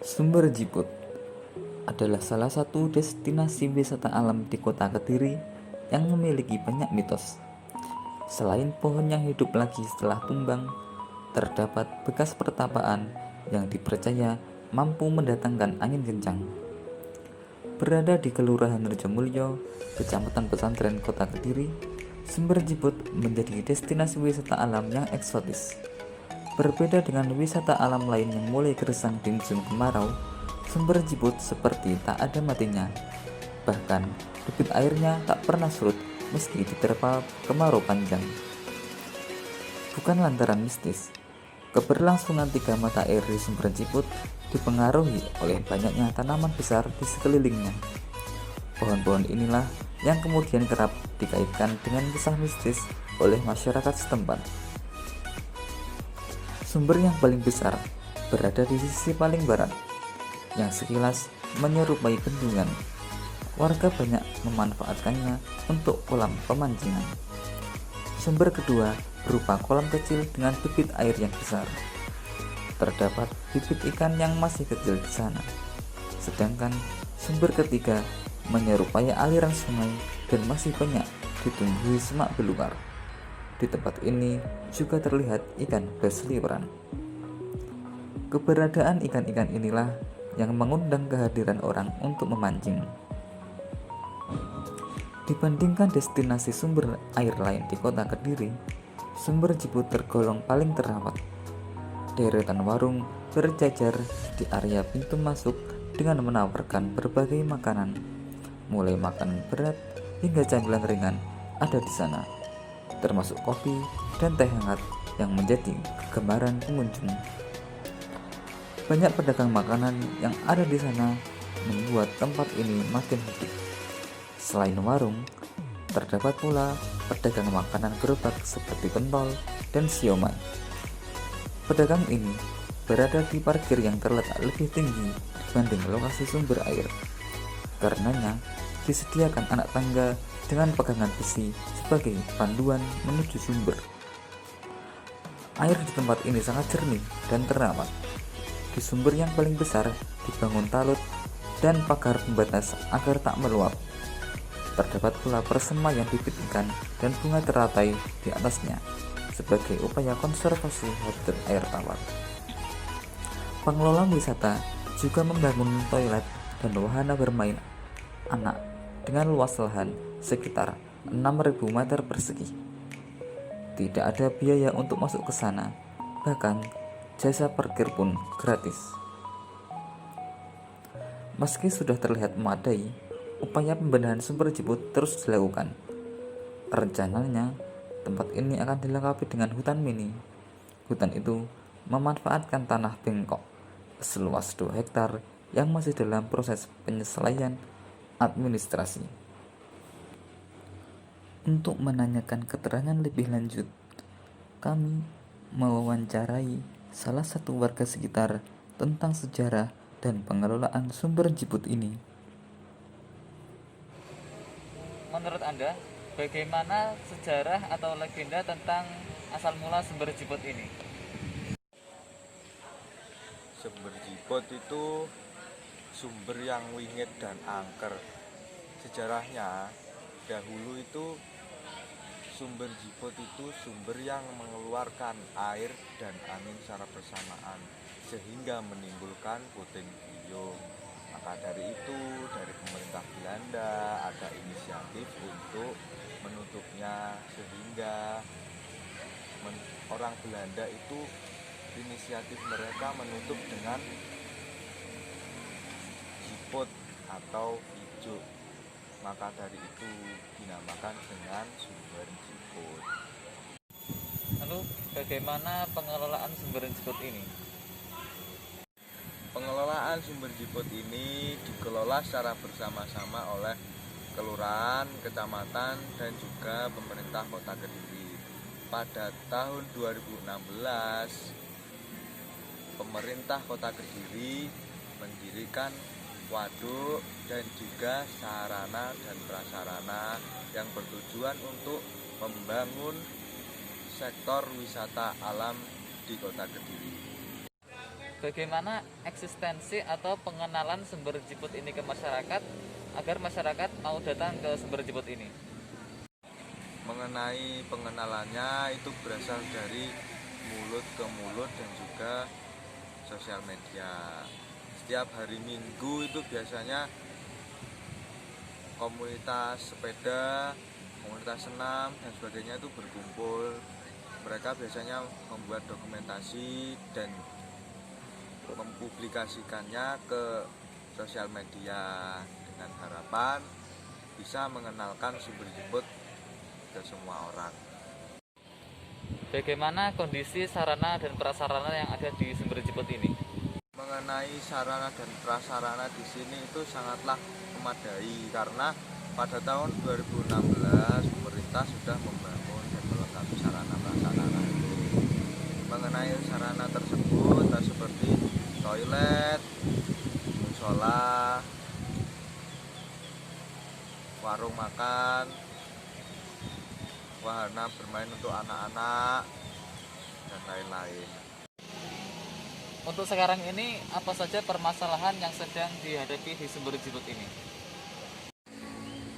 Sumber Jiput adalah salah satu destinasi wisata alam di kota Kediri yang memiliki banyak mitos. Selain pohon yang hidup lagi setelah tumbang, terdapat bekas pertapaan yang dipercaya mampu mendatangkan angin kencang. Berada di Kelurahan Rejomulyo, Kecamatan Pesantren, Kota Kediri, Sumber Jiput menjadi destinasi wisata alam yang eksotis. Berbeda dengan wisata alam lain yang mulai gersang di musim kemarau, Sumber Jiput seperti tak ada matinya. Bahkan, debit airnya tak pernah surut meski diterpa kemarau panjang. Bukan lantaran mistis, keberlangsungan tiga mata air di Sumber Jiput dipengaruhi oleh banyaknya tanaman besar di sekelilingnya. Pohon-pohon inilah yang kemudian kerap dikaitkan dengan kisah mistis oleh masyarakat setempat. Sumber yang paling besar berada di sisi paling barat, yang sekilas menyerupai bendungan. Warga banyak memanfaatkannya untuk kolam pemancingan. Sumber kedua berupa kolam kecil dengan bibit air yang besar. Terdapat bibit ikan yang masih kecil di sana. Sedangkan sumber ketiga menyerupai aliran sungai dan masih banyak ditumbuhi semak belukar. Di tempat ini juga terlihat ikan berseliweran. Keberadaan ikan-ikan inilah yang mengundang kehadiran orang untuk memancing. Dibandingkan destinasi sumber air lain di kota Kediri, Sumber Jiput tergolong paling terawat. Deretan warung berjajar di area pintu masuk dengan menawarkan berbagai makanan, mulai makanan berat hingga camilan ringan ada di sana, termasuk kopi dan teh hangat yang menjadi kegemaran pengunjung. Banyak pedagang makanan yang ada di sana membuat tempat ini makin hidup. Selain warung, terdapat pula pedagang makanan gerobak seperti pentol dan siomay. Pedagang ini berada di parkir yang terletak lebih tinggi dibanding lokasi sumber air. Karenanya, disediakan anak tangga dengan pegangan besi sebagai panduan menuju sumber. Air di tempat ini sangat jernih dan terawat. Di sumber yang paling besar dibangun talut dan pagar pembatas agar tak meluap. Terdapat pula persemaian bibit ikan dan bunga teratai di atasnya sebagai upaya konservasi habitat air tawar. Pengelola wisata juga membangun toilet dan wahana bermain anak dengan luas lahan sekitar 6.000 meter persegi. Tidak ada biaya untuk masuk ke sana, bahkan jasa parkir pun gratis. Meski sudah terlihat memadai, upaya pembenahan Sumber Jiput terus dilakukan. Rencananya, tempat ini akan dilengkapi dengan hutan mini. Hutan itu memanfaatkan tanah bengkok seluas 2 hektar yang masih dalam proses penyesuaian administrasi. Untuk menanyakan keterangan lebih lanjut, kami mewawancarai salah satu warga sekitar tentang sejarah dan pengelolaan Sumber Jiput ini. Menurut Anda, bagaimana sejarah atau legenda tentang asal mula Sumber Jiput ini? Sumber Jiput itu sumber yang wingit dan angker. Sejarahnya, dahulu itu Sumber Jiput itu sumber yang mengeluarkan air dan angin secara bersamaan sehingga menimbulkan puting beliung. Maka dari itu, dari pemerintah Belanda ada inisiatif untuk menutupnya sehingga orang Belanda itu inisiatif mereka menutup dengan jiput atau ijuk. Maka dari itu dinamakan dengan Sumber Jiput. Lalu, bagaimana pengelolaan Sumber Jiput ini? Pengelolaan Sumber Jiput ini dikelola secara bersama-sama oleh kelurahan, kecamatan, dan juga pemerintah Kota Kediri. Pada tahun 2016, pemerintah Kota Kediri mendirikan waduk dan juga sarana dan prasarana yang bertujuan untuk membangun sektor wisata alam di Kota Kediri. bagaimana eksistensi atau pengenalan sumber jiput ini ke masyarakat agar masyarakat mau datang ke sumber jiput ini? Mengenai pengenalannya itu berasal dari mulut ke mulut dan juga sosial media. Setiap hari Minggu itu biasanya komunitas sepeda, komunitas senam dan sebagainya itu berkumpul. Mereka biasanya membuat dokumentasi dan mempublikasikannya ke sosial media dengan harapan bisa mengenalkan sumber jiput ke semua orang. Bagaimana kondisi sarana dan prasarana yang ada di sumber jiput ini? Mengenai sarana dan prasarana di sini itu sangatlah memadai karena pada tahun 2016 pemerintah sudah membangun dan melengkapi sarana prasarana itu. Mengenai sarana tersebut seperti toilet, musola, warung makan, wahana bermain untuk anak-anak, dan lain-lain. Untuk sekarang ini, apa saja permasalahan yang sedang dihadapi di sumber jiput ini?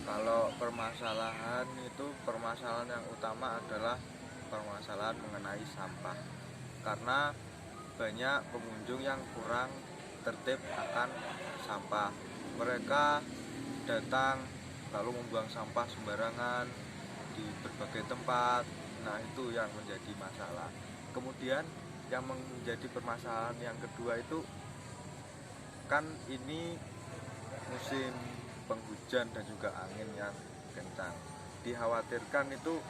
Kalau permasalahan itu, permasalahan yang utama adalah permasalahan mengenai sampah. Karena banyak pengunjung yang kurang tertib akan sampah. Mereka datang lalu membuang sampah sembarangan di berbagai tempat. Nah, itu yang menjadi masalah. Kemudian yang menjadi permasalahan yang kedua itu kan ini musim penghujan dan juga angin yang kencang. Dikhawatirkan itu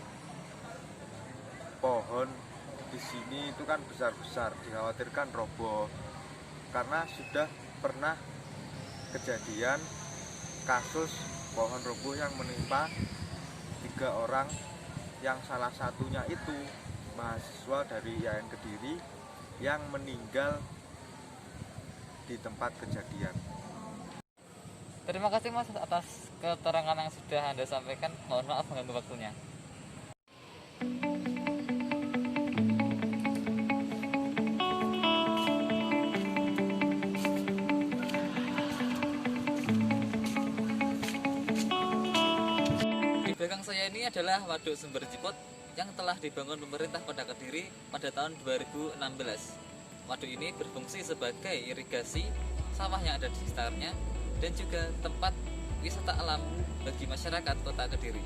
pohon di sini itu kan besar-besar, dikhawatirkan roboh karena sudah pernah kejadian kasus pohon roboh yang menimpa 3 orang, yang salah satunya itu mahasiswa dari IAIN Kediri yang meninggal di tempat kejadian. Terima kasih Mas atas keterangan yang sudah Anda sampaikan. Mohon maaf mengganggu waktunya. Di belakang saya ini adalah waduk sumber jiput yang telah dibangun pemerintah Kota Kediri pada tahun 2016. Waduk ini berfungsi sebagai irigasi sawah yang ada di sekitarnya dan juga tempat wisata alam bagi masyarakat Kota Kediri.